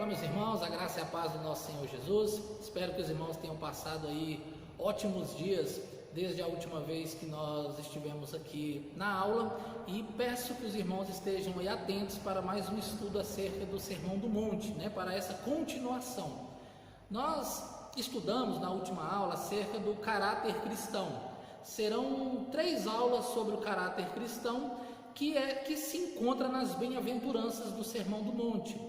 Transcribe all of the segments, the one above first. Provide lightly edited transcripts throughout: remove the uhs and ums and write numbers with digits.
Fala, meus irmãos, a graça e a paz do nosso Senhor Jesus. Espero que os irmãos tenham passado aí ótimos dias desde a última vez que nós estivemos aqui na aula, e peço que os irmãos estejam aí atentos para mais um estudo acerca do Sermão do Monte, para essa continuação. Nós estudamos na última aula acerca do caráter cristão. Serão 3 aulas sobre o caráter cristão que se encontra nas bem-aventuranças do Sermão do Monte.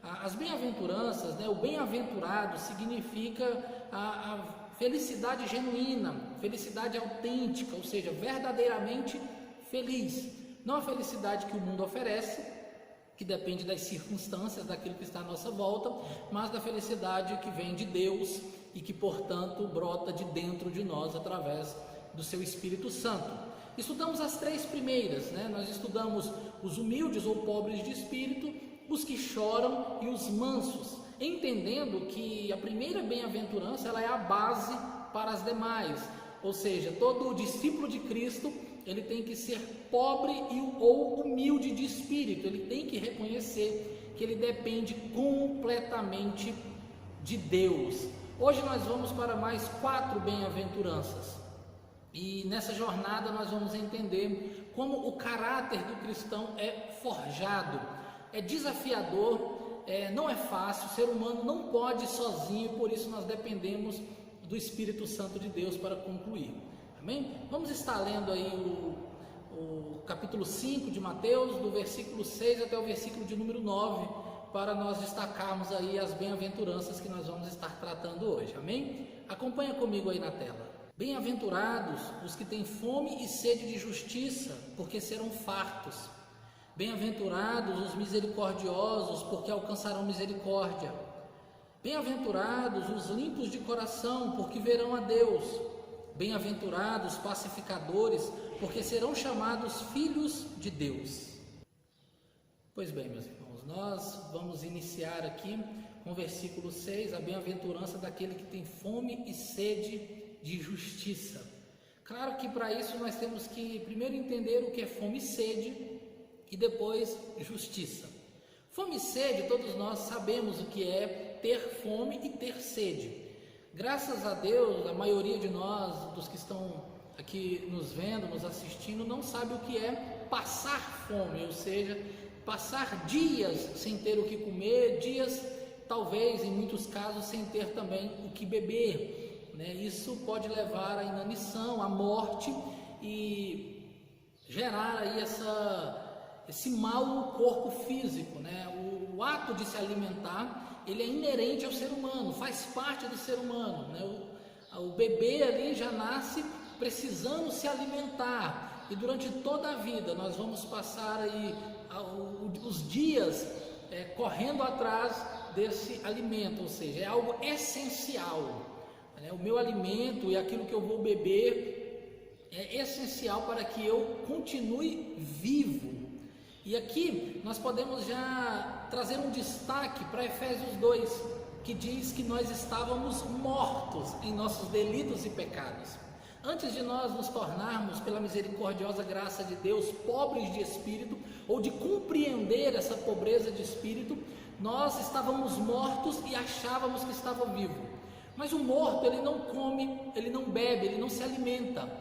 As bem-aventuranças, o bem-aventurado significa a felicidade genuína, felicidade autêntica, ou seja, verdadeiramente feliz. Não a felicidade que o mundo oferece, que depende das circunstâncias, daquilo que está à nossa volta, mas da felicidade que vem de Deus e que, portanto, brota de dentro de nós através do seu Espírito Santo. Estudamos as 3 primeiras, nós estudamos os humildes ou pobres de espírito, os que choram e os mansos, entendendo que a primeira bem-aventurança ela é a base para as demais, ou seja, todo discípulo de Cristo ele tem que ser pobre ou humilde de espírito, ele tem que reconhecer que ele depende completamente de Deus. Hoje nós vamos para mais 4 bem-aventuranças, e nessa jornada nós vamos entender como o caráter do cristão é forjado. É desafiador, não é fácil, o ser humano não pode sozinho, por isso nós dependemos do Espírito Santo de Deus para concluir. Amém? Vamos estar lendo aí o capítulo 5 de Mateus, do versículo 6 até o versículo de número 9, para nós destacarmos aí as bem-aventuranças que nós vamos estar tratando hoje. Amém? Acompanha comigo aí na tela. Bem-aventurados os que têm fome e sede de justiça, porque serão fartos. Bem-aventurados os misericordiosos, porque alcançarão misericórdia. Bem-aventurados os limpos de coração, porque verão a Deus. Bem-aventurados os pacificadores, porque serão chamados filhos de Deus. Pois bem, meus irmãos, nós vamos iniciar aqui com o versículo 6, a bem-aventurança daquele que tem fome e sede de justiça. Claro que para isso nós temos que primeiro entender o que é fome e sede, e depois justiça. Fome e sede, todos nós sabemos o que é ter fome e ter sede. Graças a Deus, a maioria de nós, dos que estão aqui nos vendo, nos assistindo, não sabe o que é passar fome, ou seja, passar dias sem ter o que comer, dias, talvez, em muitos casos, sem ter também o que beber. Isso pode levar à inanição, à morte e gerar aí esse mal no corpo físico, O ato de se alimentar, ele é inerente ao ser humano, faz parte do ser humano, O bebê ali já nasce precisando se alimentar, e durante toda a vida nós vamos passar aí os dias correndo atrás desse alimento, ou seja, é algo essencial, O meu alimento e aquilo que eu vou beber é essencial para que eu continue vivo. E aqui nós podemos já trazer um destaque para Efésios 2, que diz que nós estávamos mortos em nossos delitos e pecados. Antes de nós nos tornarmos, pela misericordiosa graça de Deus, pobres de espírito, ou de compreender essa pobreza de espírito, nós estávamos mortos e achávamos que estava vivo. Mas o morto, ele não come, ele não bebe, ele não se alimenta.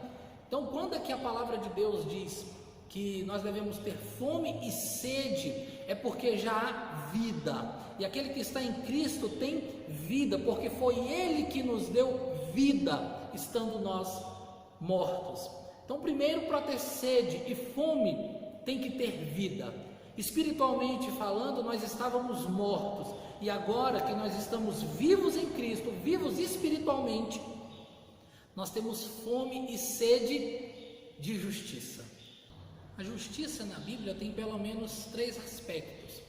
Então, quando é que a palavra de Deus diz que nós devemos ter fome e sede, é porque já há vida, e aquele que está em Cristo tem vida, porque foi Ele que nos deu vida, estando nós mortos. Então, primeiro, para ter sede e fome, tem que ter vida. Espiritualmente falando, nós estávamos mortos, e agora que nós estamos vivos em Cristo, vivos espiritualmente, nós temos fome e sede de justiça. A justiça na Bíblia tem pelo menos 3 aspectos: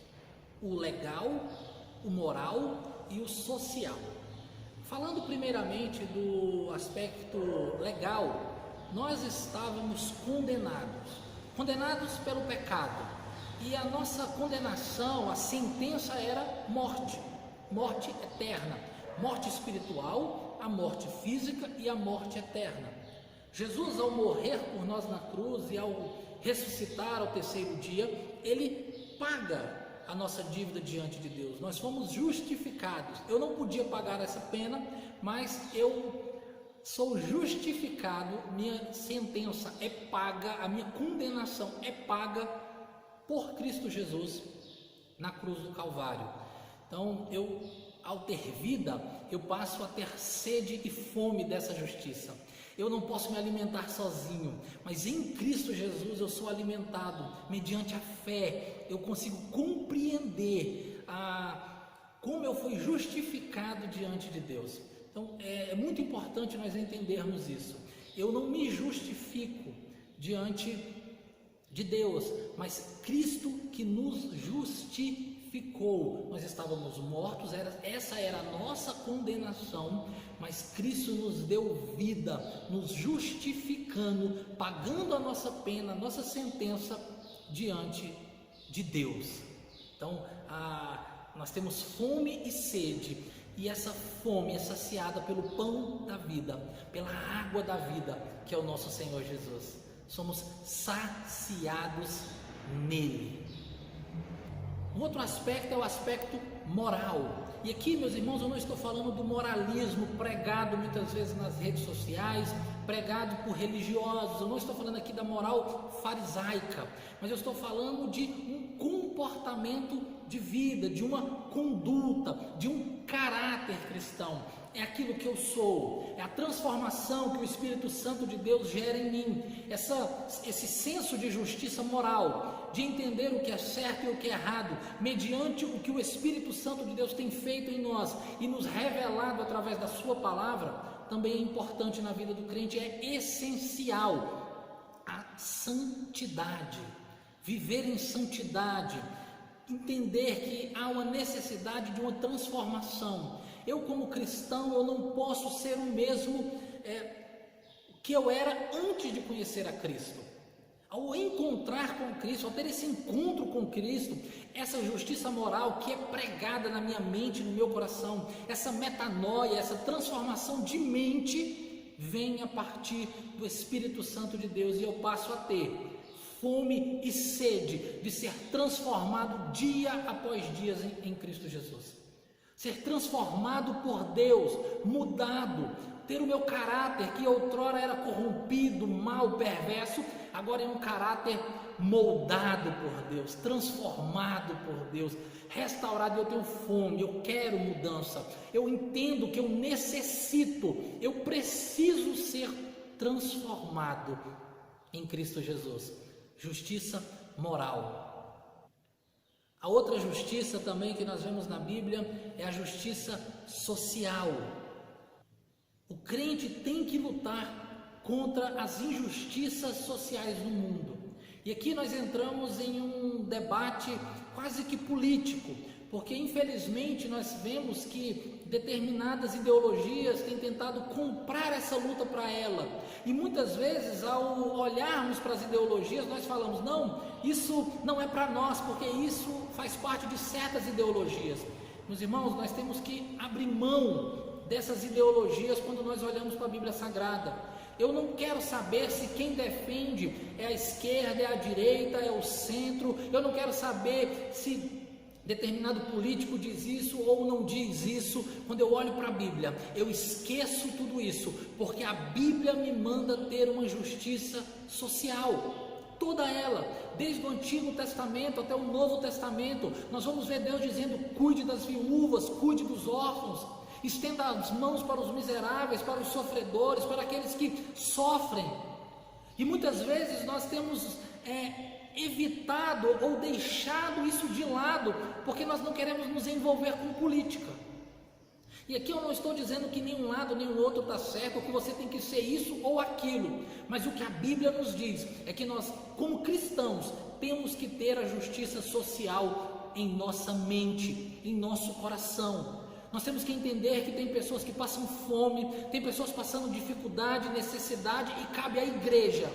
o legal, o moral e o social. Falando primeiramente do aspecto legal, nós estávamos condenados pelo pecado, e a nossa condenação, a sentença era morte eterna, morte espiritual, a morte física e a morte eterna. Jesus, ao morrer por nós na cruz e ao ressuscitar ao terceiro dia, ele paga a nossa dívida diante de Deus. Nós fomos justificados. Eu não podia pagar essa pena, mas eu sou justificado, minha sentença é paga, a minha condenação é paga por Cristo Jesus na cruz do Calvário. Então, ao ter vida, eu passo a ter sede e fome dessa justiça. Eu não posso me alimentar sozinho, mas em Cristo Jesus eu sou alimentado mediante a fé. Eu consigo compreender como eu fui justificado diante de Deus. Então é muito importante nós entendermos isso. Eu não me justifico diante de Deus, mas Cristo que nos justificou. Nós estávamos mortos, essa era a nossa condenação, mas Cristo nos deu vida, nos justificando, pagando a nossa pena, a nossa sentença diante de Deus. Então nós temos fome e sede, e essa fome é saciada pelo pão da vida, pela água da vida, que é o nosso Senhor Jesus. Somos saciados nele. Um outro aspecto é o aspecto moral. E aqui, meus irmãos, eu não estou falando do moralismo pregado muitas vezes nas redes sociais, pregado por religiosos. Eu não estou falando aqui da moral farisaica, mas eu estou falando de um comportamento de vida, de uma conduta, de um caráter cristão. É aquilo que eu sou, é a transformação que o Espírito Santo de Deus gera em mim, esse senso de justiça moral, de entender o que é certo e o que é errado, mediante o que o Espírito Santo de Deus tem feito em nós e nos revelado através da sua palavra. Também é importante na vida do crente, é essencial a santidade, viver em santidade, entender que há uma necessidade de uma transformação. Eu, como cristão, eu não posso ser o mesmo que eu era antes de conhecer a Cristo. Ao encontrar com Cristo, ao ter esse encontro com Cristo, essa justiça moral que é pregada na minha mente, no meu coração, essa metanoia, essa transformação de mente, vem a partir do Espírito Santo de Deus, e eu passo a ter fome e sede de ser transformado dia após dia em Cristo Jesus. Ser transformado por Deus, mudado, ter o meu caráter que outrora era corrompido, mau, perverso, agora é um caráter moldado por Deus, transformado por Deus, restaurado. Eu tenho fome, eu quero mudança, eu entendo que eu necessito, eu preciso ser transformado em Cristo Jesus. Justiça moral. A outra justiça também que nós vemos na Bíblia é a justiça social. O crente tem que lutar contra as injustiças sociais no mundo. E aqui nós entramos em um debate quase que político, porque infelizmente nós vemos que determinadas ideologias têm tentado comprar essa luta para ela. E muitas vezes, ao olharmos para as ideologias, nós falamos: não, isso não é para nós, porque isso faz parte de certas ideologias. Meus irmãos, nós temos que abrir mão dessas ideologias quando nós olhamos para a Bíblia Sagrada. Eu não quero saber se quem defende é a esquerda, é a direita, é o centro. Eu não quero saber se determinado político diz isso ou não diz isso. Quando eu olho para a Bíblia, eu esqueço tudo isso, porque a Bíblia me manda ter uma justiça social, toda ela, desde o Antigo Testamento até o Novo Testamento. Nós vamos ver Deus dizendo: cuide das viúvas, cuide dos órfãos, estenda as mãos para os miseráveis, para os sofredores, para aqueles que sofrem. E muitas vezes nós temos evitado ou deixado isso de lado, porque nós não queremos nos envolver com política. E aqui eu não estou dizendo que nenhum lado nem o outro está certo, ou que você tem que ser isso ou aquilo, mas o que a Bíblia nos diz é que nós, como cristãos, temos que ter a justiça social em nossa mente, em nosso coração. Nós temos que entender que tem pessoas que passam fome, tem pessoas passando dificuldade, necessidade, e cabe à igreja,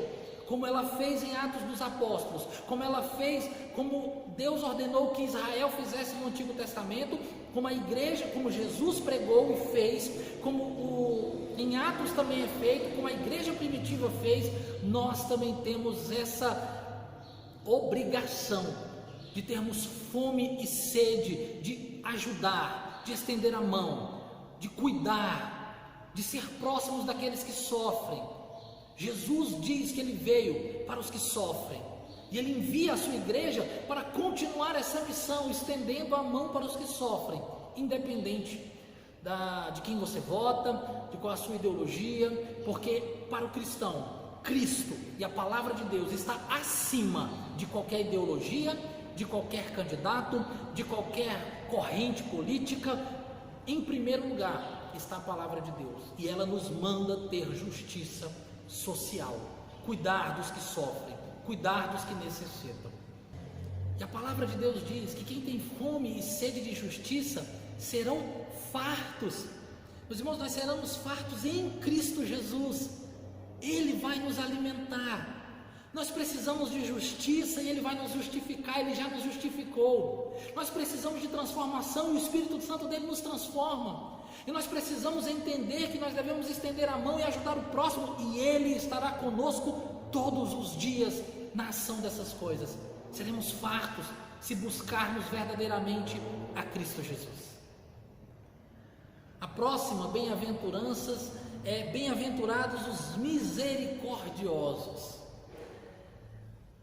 como ela fez em Atos dos Apóstolos, como ela fez, como Deus ordenou que Israel fizesse no Antigo Testamento, como a igreja, como Jesus pregou e fez, como em Atos também é feito, como a igreja primitiva fez. Nós também temos essa obrigação de termos fome e sede de ajudar, de estender a mão, de cuidar, de ser próximos daqueles que sofrem. Jesus diz que Ele veio para os que sofrem, e Ele envia a sua igreja para continuar essa missão, estendendo a mão para os que sofrem, independente de quem você vota, de qual a sua ideologia, porque para o cristão, Cristo e a palavra de Deus está acima de qualquer ideologia, de qualquer candidato, de qualquer corrente política. Em primeiro lugar está a palavra de Deus, e ela nos manda ter justiça social, cuidar dos que sofrem, cuidar dos que necessitam. E a palavra de Deus diz que quem tem fome e sede de justiça serão fartos. Meus irmãos, nós seremos fartos em Cristo Jesus. Ele vai nos alimentar. Nós precisamos de justiça e Ele vai nos justificar. Ele já nos justificou. Nós precisamos de transformação e o Espírito Santo dele nos transforma. E nós precisamos entender que nós devemos estender a mão e ajudar o próximo, e Ele estará conosco todos os dias na ação dessas coisas. Seremos fartos se buscarmos verdadeiramente a Cristo Jesus. A próxima bem-aventuranças é: bem-aventurados os misericordiosos.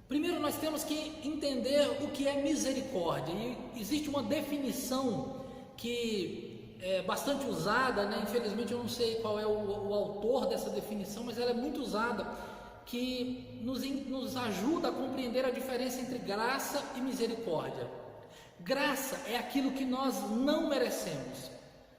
Primeiro nós temos que entender o que é misericórdia, e existe uma definição que é bastante usada, né? Infelizmente eu não sei qual é o autor dessa definição, mas ela é muito usada, que nos ajuda a compreender a diferença entre graça e misericórdia. Graça é aquilo que nós não merecemos.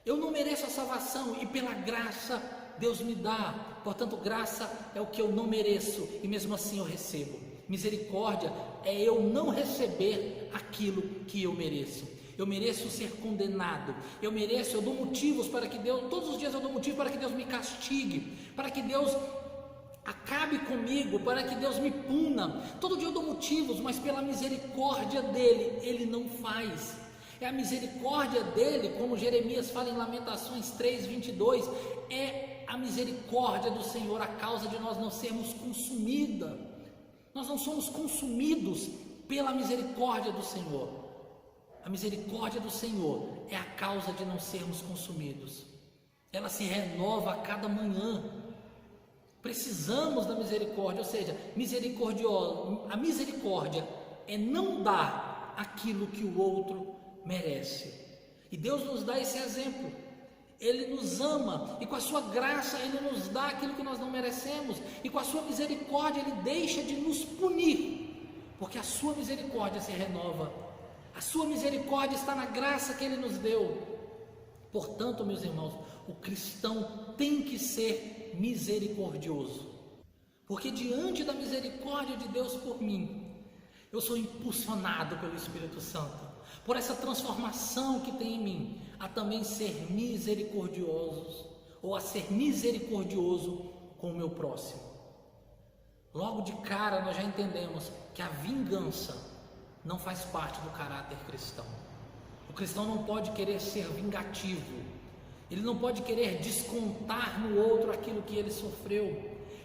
Eu não mereço a salvação e pela graça Deus me dá, portanto graça é o que eu não mereço e mesmo assim eu recebo. Misericórdia é eu não receber aquilo que eu mereço. Eu mereço ser condenado, eu dou motivos para que Deus, todos os dias eu dou motivo para que Deus me castigue, para que Deus acabe comigo, para que Deus me puna. Todo dia eu dou motivos, mas pela misericórdia dele, ele não faz. É a misericórdia dele, como Jeremias fala em Lamentações 3:22, é a misericórdia do Senhor a causa de nós não sermos consumidos. Nós não somos consumidos pela misericórdia do Senhor. A misericórdia do Senhor é a causa de não sermos consumidos. Ela se renova a cada manhã. Precisamos da misericórdia, ou seja, a misericórdia é não dar aquilo que o outro merece. E Deus nos dá esse exemplo. Ele nos ama e com a sua graça Ele nos dá aquilo que nós não merecemos, e com a sua misericórdia Ele deixa de nos punir, porque a sua misericórdia se renova. A sua misericórdia está na graça que Ele nos deu. Portanto, meus irmãos, o cristão tem que ser misericordioso, porque diante da misericórdia de Deus por mim, eu sou impulsionado pelo Espírito Santo, por essa transformação que tem em mim, a também ser misericordiosos, ou a ser misericordioso com o meu próximo. Logo de cara nós já entendemos que a vingança não faz parte do caráter cristão. O cristão não pode querer ser vingativo, ele não pode querer descontar no outro aquilo que ele sofreu,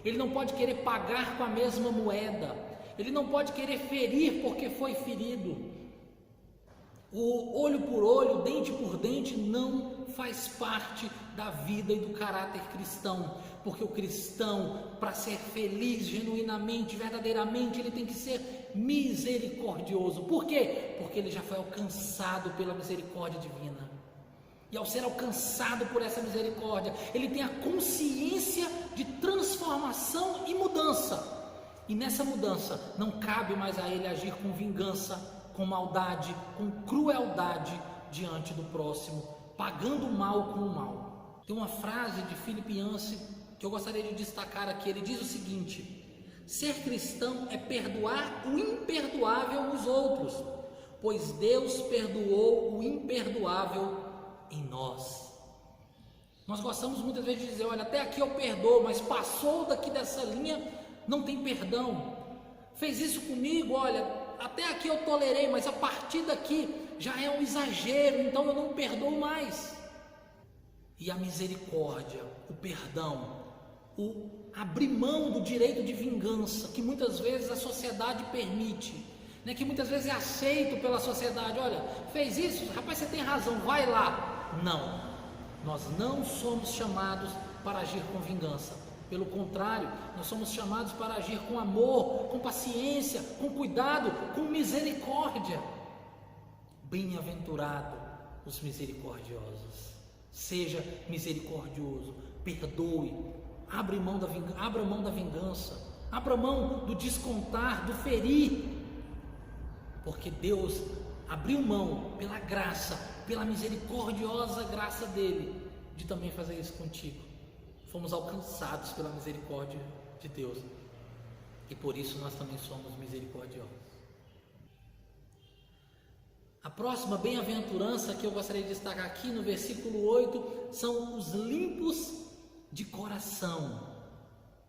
ele não pode querer pagar com a mesma moeda, ele não pode querer ferir porque foi ferido. O olho por olho, dente por dente não faz parte da vida e do caráter cristão, porque o cristão, para ser feliz genuinamente, verdadeiramente, ele tem que ser misericordioso. Por quê? Porque ele já foi alcançado pela misericórdia divina, e ao ser alcançado por essa misericórdia, ele tem a consciência de transformação e mudança, e nessa mudança não cabe mais a ele agir com vingança, com maldade, com crueldade diante do próximo, pagando o mal com o mal. Tem uma frase de Philip Yancey que eu gostaria de destacar aqui. Ele diz o seguinte: ser cristão é perdoar o imperdoável nos outros, pois Deus perdoou o imperdoável em nós. Nós gostamos muitas vezes de dizer: olha, até aqui eu perdoo, mas passou daqui dessa linha, não tem perdão. Fez isso comigo, olha, até aqui eu tolerei, mas a partir daqui já é um exagero, então eu não perdoo mais. E a misericórdia, o perdão, o abrir mão do direito de vingança, que muitas vezes a sociedade permite, né, que muitas vezes é aceito pela sociedade. Olha, fez isso, rapaz, você tem razão, vai lá. Não, nós não somos chamados para agir com vingança. Pelo contrário, nós somos chamados para agir com amor, com paciência, com cuidado, com misericórdia. Bem-aventurado os misericordiosos. Seja misericordioso, perdoe, abra mão da vingança, abra mão do descontar, do ferir, porque Deus abriu mão pela graça, pela misericordiosa graça dele, de também fazer isso contigo. Fomos alcançados pela misericórdia de Deus e por isso nós também somos misericordiosos. A próxima bem-aventurança que eu gostaria de destacar aqui no versículo 8 são os limpos de coração.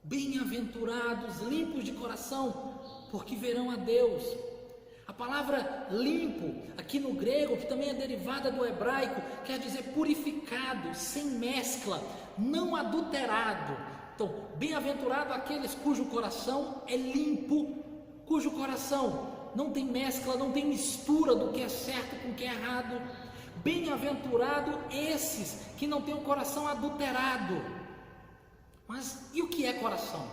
Bem-aventurados, limpos de coração, porque verão a Deus. A palavra limpo, aqui no grego, que também é derivada do hebraico, quer dizer purificado, sem mescla, não adulterado. Então, bem-aventurado aqueles cujo coração é limpo, cujo coração não tem mescla, não tem mistura do que é certo com o que é errado. Bem-aventurado esses que não têm o coração adulterado. Mas e o que é coração?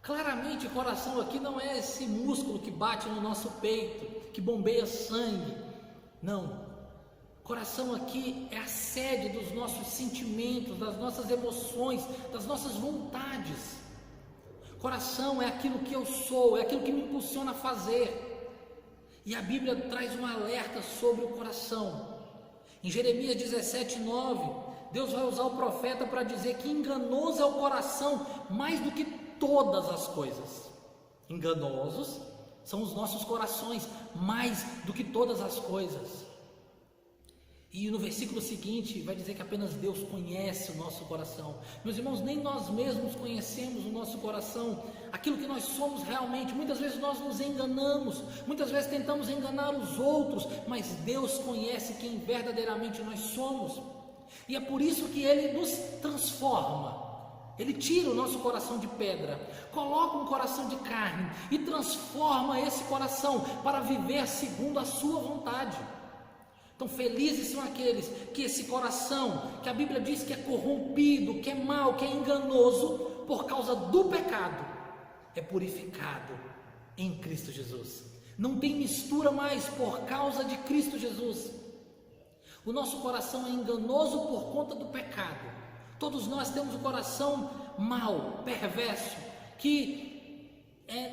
Claramente, coração aqui não é esse músculo que bate no nosso peito, que bombeia sangue. Não. Coração aqui é a sede dos nossos sentimentos, das nossas emoções, das nossas vontades. Coração é aquilo que eu sou, é aquilo que me impulsiona a fazer. E a Bíblia traz um alerta sobre o coração. Em Jeremias 17:9, Deus vai usar o profeta para dizer que enganoso é o coração mais do que todas as coisas. Enganosos são os nossos corações mais do que todas as coisas. E no versículo seguinte vai dizer que apenas Deus conhece o nosso coração. Meus irmãos, nem nós mesmos conhecemos o nosso coração, aquilo que nós somos realmente. Muitas vezes nós nos enganamos, muitas vezes tentamos enganar os outros, mas Deus conhece quem verdadeiramente nós somos. E é por isso que Ele nos transforma. Ele tira o nosso coração de pedra, coloca um coração de carne e transforma esse coração para viver segundo a sua vontade. Então felizes são aqueles que esse coração, que a Bíblia diz que é corrompido, que é mau, que é enganoso, por causa do pecado, é purificado em Cristo Jesus. Não tem mistura mais por causa de Cristo Jesus. O nosso coração é enganoso por conta do pecado. Todos nós temos o coração mau, perverso, que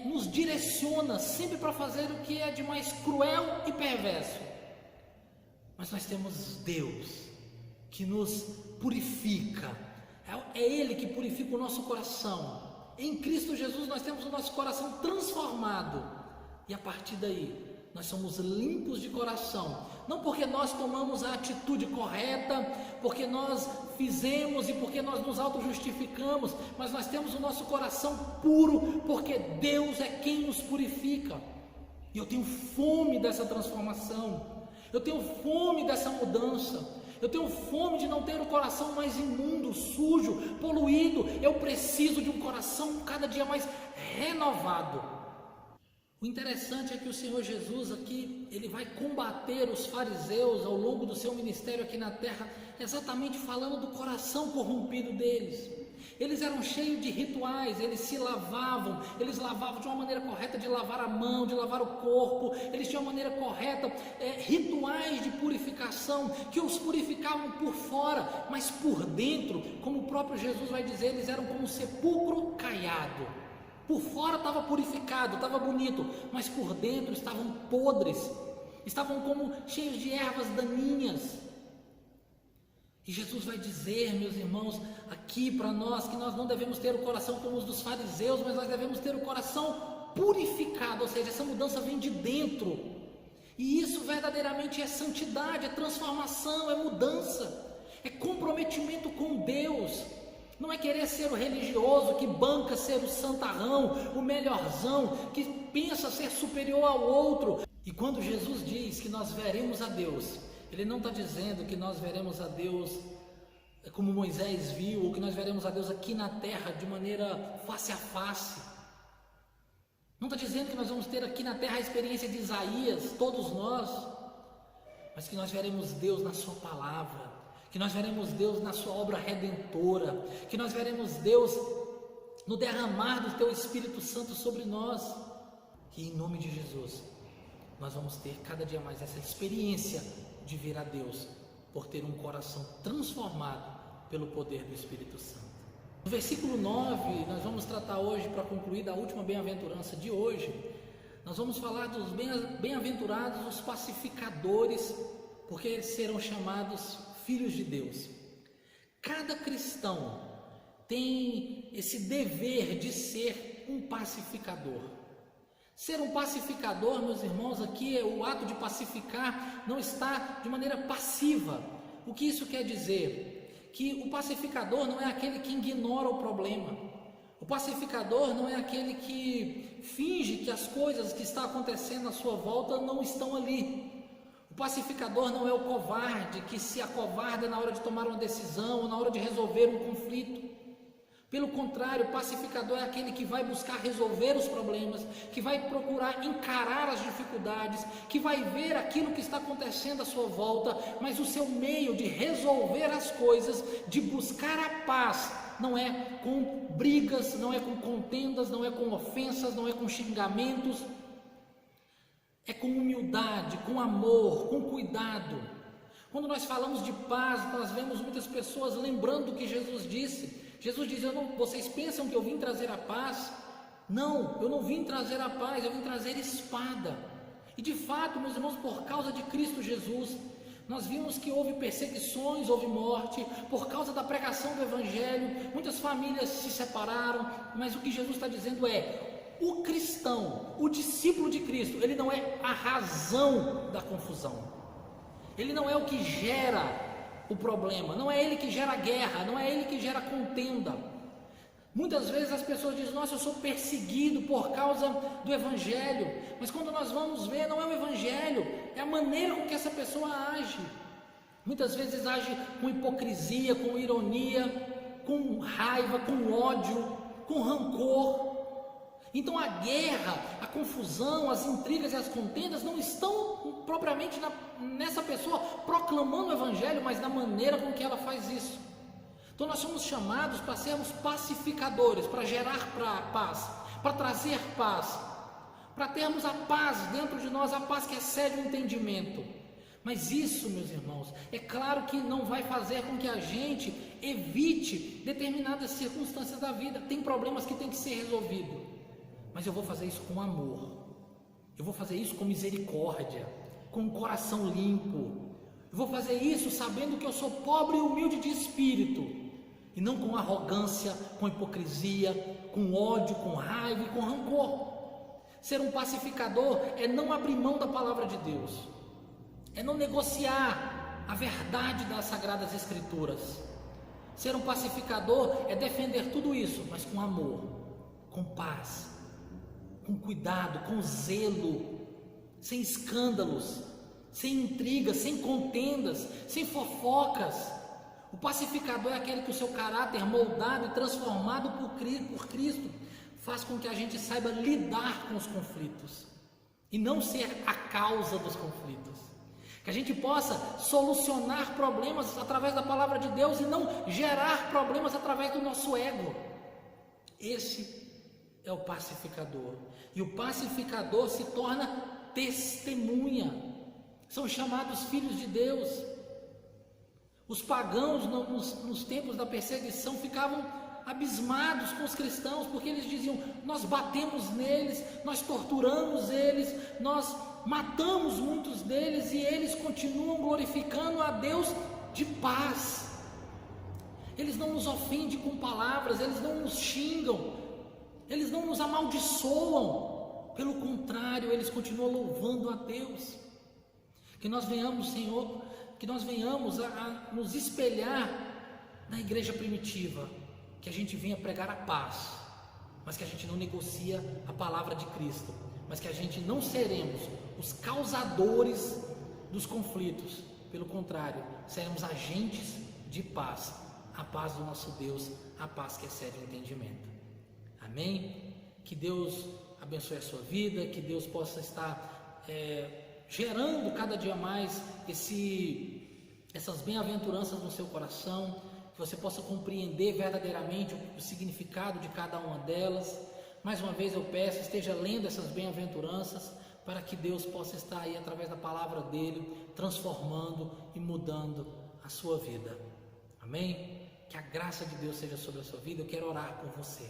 nos direciona sempre para fazer o que é de mais cruel e perverso. Mas nós temos Deus que nos purifica, é Ele que purifica o nosso coração. Em Cristo Jesus nós temos o nosso coração transformado, e a partir daí nós somos limpos de coração, não porque nós tomamos a atitude correta, porque nós fizemos e porque nós nos auto-justificamos, mas nós temos o nosso coração puro, porque Deus é quem nos purifica. E eu tenho fome dessa transformação, eu tenho fome dessa mudança, eu tenho fome de não ter o coração mais imundo, sujo, poluído. Eu preciso de um coração cada dia mais renovado. O interessante é que o Senhor Jesus aqui, Ele vai combater os fariseus ao longo do seu ministério aqui na terra, exatamente falando do coração corrompido deles. Eles eram cheios de rituais, eles se lavavam, eles lavavam de uma maneira correta de lavar a mão, de lavar o corpo, eles tinham uma maneira correta, rituais de purificação, que os purificavam por fora, mas por dentro, como o próprio Jesus vai dizer, eles eram como um sepulcro caiado. Por fora estava purificado, estava bonito, mas por dentro estavam podres, estavam como cheios de ervas daninhas. E Jesus vai dizer, meus irmãos, aqui para nós, que nós não devemos ter o coração como os dos fariseus, mas nós devemos ter o coração purificado, ou seja, essa mudança vem de dentro. E isso verdadeiramente é santidade, é transformação, é mudança, é comprometimento com Deus. Não é querer ser o religioso que banca ser o santarrão, o melhorzão, que pensa ser superior ao outro. E quando Jesus diz que nós veremos a Deus, Ele não está dizendo que nós veremos a Deus como Moisés viu, ou que nós veremos a Deus aqui na terra de maneira face a face. Não está dizendo que nós vamos ter aqui na terra a experiência de Isaías, todos nós, mas que nós veremos Deus na sua palavra, que nós veremos Deus na sua obra redentora, que nós veremos Deus no derramar do teu Espírito Santo sobre nós, que em nome de Jesus nós vamos ter cada dia mais essa experiência de ver a Deus, por ter um coração transformado pelo poder do Espírito Santo. No versículo 9, nós vamos tratar hoje, para concluir, da última bem-aventurança de hoje. Nós vamos falar dos bem-aventurados, os pacificadores, porque eles serão chamados filhos de Deus. Cada cristão tem esse dever de ser um pacificador. Ser um pacificador, meus irmãos, aqui o ato de pacificar não está de maneira passiva. O que isso quer dizer? Que o pacificador não é aquele que ignora o problema. O pacificador não é aquele que finge que as coisas que estão acontecendo à sua volta não estão ali. O pacificador não é o covarde que se acovarda na hora de tomar uma decisão ou na hora de resolver um conflito. Pelo contrário, o pacificador é aquele que vai buscar resolver os problemas, que vai procurar encarar as dificuldades, que vai ver aquilo que está acontecendo à sua volta, mas o seu meio de resolver as coisas, de buscar a paz, não é com brigas, não é com contendas, não é com ofensas, não é com xingamentos, é com humildade, com amor, com cuidado. Quando nós falamos de paz, nós vemos muitas pessoas lembrando o que Jesus disse. Jesus diz, vocês pensam que eu vim trazer a paz? Não, eu não vim trazer a paz, eu vim trazer espada. E de fato, meus irmãos, por causa de Cristo Jesus, nós vimos que houve perseguições, houve morte, por causa da pregação do Evangelho, muitas famílias se separaram, mas o que Jesus está dizendo é, o cristão, o discípulo de Cristo, ele não é a razão da confusão, ele não é o que gera o problema, não é ele que gera guerra, não é ele que gera contenda. Muitas vezes as pessoas dizem, nossa, eu sou perseguido por causa do Evangelho, mas quando nós vamos ver, não é o Evangelho, é a maneira com que essa pessoa age. Muitas vezes age com hipocrisia, com ironia, com raiva, com ódio, com rancor. Então a guerra, a confusão, as intrigas e as contendas não estão propriamente nessa pessoa proclamando o Evangelho, mas na maneira com que ela faz isso. Então nós somos chamados para sermos pacificadores, para gerar paz, para trazer paz, para termos a paz dentro de nós, a paz que excede o entendimento. Mas isso, meus irmãos, é claro que não vai fazer com que a gente evite determinadas circunstâncias da vida. Tem problemas que têm que ser resolvidos. Mas eu vou fazer isso com amor, eu vou fazer isso com misericórdia, com um coração limpo, eu vou fazer isso sabendo que eu sou pobre e humilde de espírito, e não com arrogância, com hipocrisia, com ódio, com raiva e com rancor. Ser um pacificador é não abrir mão da palavra de Deus, é não negociar a verdade das Sagradas Escrituras. Ser um pacificador é defender tudo isso, mas com amor, com paz, com cuidado, com zelo, sem escândalos, sem intrigas, sem contendas, sem fofocas. O pacificador é aquele que o seu caráter moldado e transformado por Cristo faz com que a gente saiba lidar com os conflitos e não ser a causa dos conflitos. Que a gente possa solucionar problemas através da palavra de Deus e não gerar problemas através do nosso ego. Esse é o pacificador. E o pacificador se torna testemunha. São chamados filhos de Deus. Os pagãos nos tempos da perseguição ficavam abismados com os cristãos, porque eles diziam, nós batemos neles, nós torturamos eles, nós matamos muitos deles, e eles continuam glorificando a Deus de paz. Eles não nos ofendem com palavras, eles não nos xingam, eles não nos amaldiçoam, pelo contrário, eles continuam louvando a Deus. Que nós venhamos, Senhor, que nós venhamos a nos espelhar na igreja primitiva, que a gente venha pregar a paz, mas que a gente não negocia a palavra de Cristo, mas que a gente não seremos os causadores dos conflitos, pelo contrário, seremos agentes de paz, a paz do nosso Deus, a paz que excede o entendimento. Amém? Que Deus abençoe abençoe a sua vida, que Deus possa estar gerando cada dia mais essas bem-aventuranças no seu coração, que você possa compreender verdadeiramente o significado de cada uma delas. Mais uma vez eu peço, esteja lendo essas bem-aventuranças, para que Deus possa estar aí através da palavra dele, transformando e mudando a sua vida. Amém? Que a graça de Deus seja sobre a sua vida. Eu quero orar por você.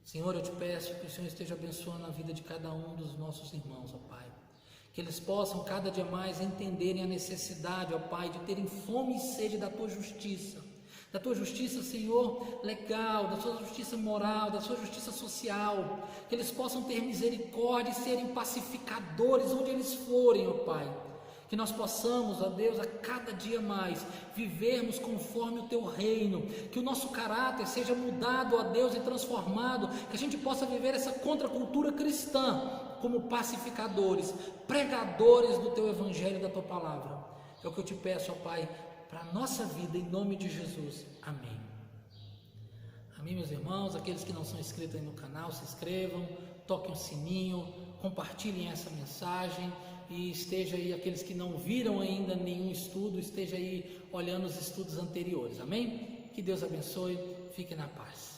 Senhor, eu te peço que o Senhor esteja abençoando a vida de cada um dos nossos irmãos, ó Pai. Que eles possam cada dia mais entenderem a necessidade, ó Pai, de terem fome e sede da Tua justiça. Da Tua justiça, Senhor, legal, da Tua justiça moral, da Tua justiça social. Que eles possam ter misericórdia e serem pacificadores onde eles forem, ó Pai. Que nós possamos, ó Deus, a cada dia mais vivermos conforme o Teu reino, que o nosso caráter seja mudado, ó Deus, e transformado, que a gente possa viver essa contracultura cristã como pacificadores, pregadores do Teu Evangelho e da Tua Palavra. É o que eu te peço, ó Pai, para a nossa vida, em nome de Jesus. Amém. Amém, meus irmãos. Aqueles que não são inscritos aí no canal, se inscrevam, toquem o sininho, compartilhem essa mensagem. E esteja aí, aqueles que não viram ainda nenhum estudo, esteja aí olhando os estudos anteriores, amém? Que Deus abençoe, fique na paz.